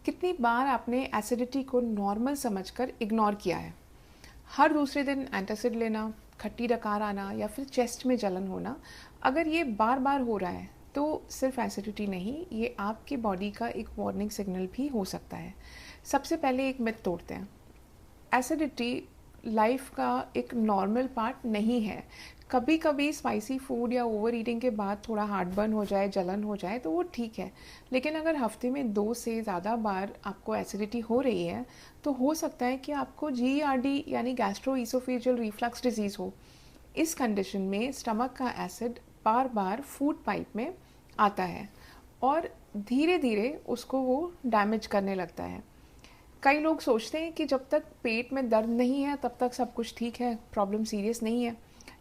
कितनी बार आपने एसिडिटी को नॉर्मल समझकर इग्नोर किया है? हर दूसरे दिन एंटासिड लेना, खट्टी डकार आना या फिर चेस्ट में जलन होना, अगर ये बार बार हो रहा है तो सिर्फ एसिडिटी नहीं, ये आपके बॉडी का एक वार्निंग सिग्नल भी हो सकता है। सबसे पहले एक मिथ तोड़ते हैं, एसिडिटी लाइफ का एक नॉर्मल पार्ट नहीं है। कभी कभी स्पाइसी फूड या ओवर ईटिंग के बाद थोड़ा हार्टबर्न हो जाए, जलन हो जाए तो वो ठीक है, लेकिन अगर हफ्ते में 2 से ज़्यादा बार आपको एसिडिटी हो रही है तो हो सकता है कि आपको GERD यानी गैस्ट्रो ईसोफेजियल रिफ्लक्स डिजीज़ हो। इस कंडीशन में स्टमक का एसिड बार बार फूड पाइप में आता है और धीरे धीरे उसको वो डैमेज करने लगता है। कई लोग सोचते हैं कि जब तक पेट में दर्द नहीं है तब तक सब कुछ ठीक है, प्रॉब्लम सीरियस नहीं है,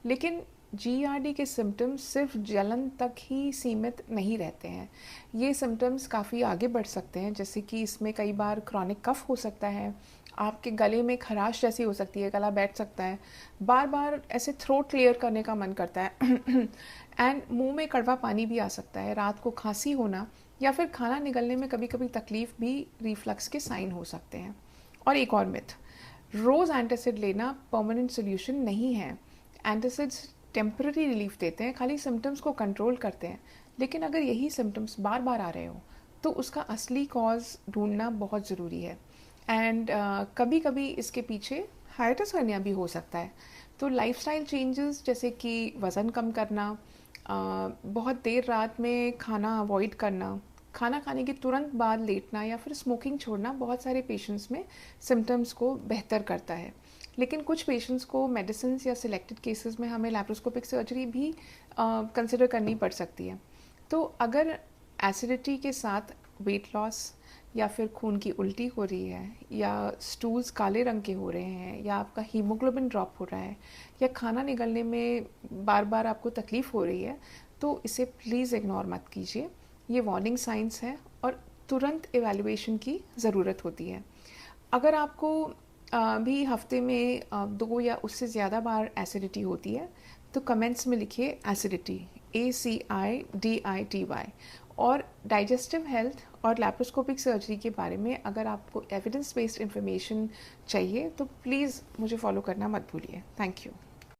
लेकिन GERD के सिम्टम्स सिर्फ जलन तक ही सीमित नहीं रहते हैं। ये सिम्टम्स काफ़ी आगे बढ़ सकते हैं, जैसे कि इसमें कई बार क्रॉनिक कफ हो सकता है, आपके गले में खराश जैसी हो सकती है, गला बैठ सकता है, बार बार ऐसे थ्रोट क्लियर करने का मन करता है एंड मुंह में कड़वा पानी भी आ सकता है, रात को खांसी होना या फिर खाना निगलने में कभी कभी तकलीफ भी रिफ्लक्स के साइन हो सकते हैं। और एक और मिथ, रोज़ एंटासिड लेना परमानेंट सोल्यूशन नहीं है। एंटासिड्स टेम्पररी रिलीफ देते हैं, खाली सिम्टम्स को कंट्रोल करते हैं, लेकिन अगर यही सिम्टम्स बार बार आ रहे हो तो उसका असली कॉज ढूंढना बहुत ज़रूरी है। एंड कभी कभी इसके पीछे हाइटिस हर्निया भी हो सकता है। तो लाइफस्टाइल चेंजेस जैसे कि वज़न कम करना, बहुत देर रात में खाना अवॉइड करना, खाना खाने के तुरंत बाद लेटना या फिर स्मोकिंग छोड़ना बहुत सारे पेशेंट्स में सिम्टम्स को बेहतर करता है। लेकिन कुछ पेशेंट्स को मेडिसिन या सिलेक्टेड केसेस में हमें लैप्रोस्कोपिक सर्जरी भी कंसिडर करनी पड़ सकती है। तो अगर एसिडिटी के साथ वेट लॉस या फिर खून की उल्टी हो रही है या स्टूल्स काले रंग के हो रहे हैं या आपका हीमोग्लोबिन ड्रॉप हो रहा है या खाना निगलने में बार बार आपको तकलीफ़ हो रही है, तो इसे प्लीज़ इग्नोर मत कीजिए। ये वार्निंग साइंस है और तुरंत एवेल्युएशन की ज़रूरत होती है। अगर आपको भी हफ्ते में 2 या उससे ज़्यादा बार एसिडिटी होती है तो कमेंट्स में लिखिए एसिडिटी, ACIDITY। और डाइजेस्टिव हेल्थ और लैप्रोस्कोपिक सर्जरी के बारे में अगर आपको एविडेंस बेस्ड इंफॉर्मेशन चाहिए तो प्लीज़ मुझे फॉलो करना मत भूलिए। Thank you.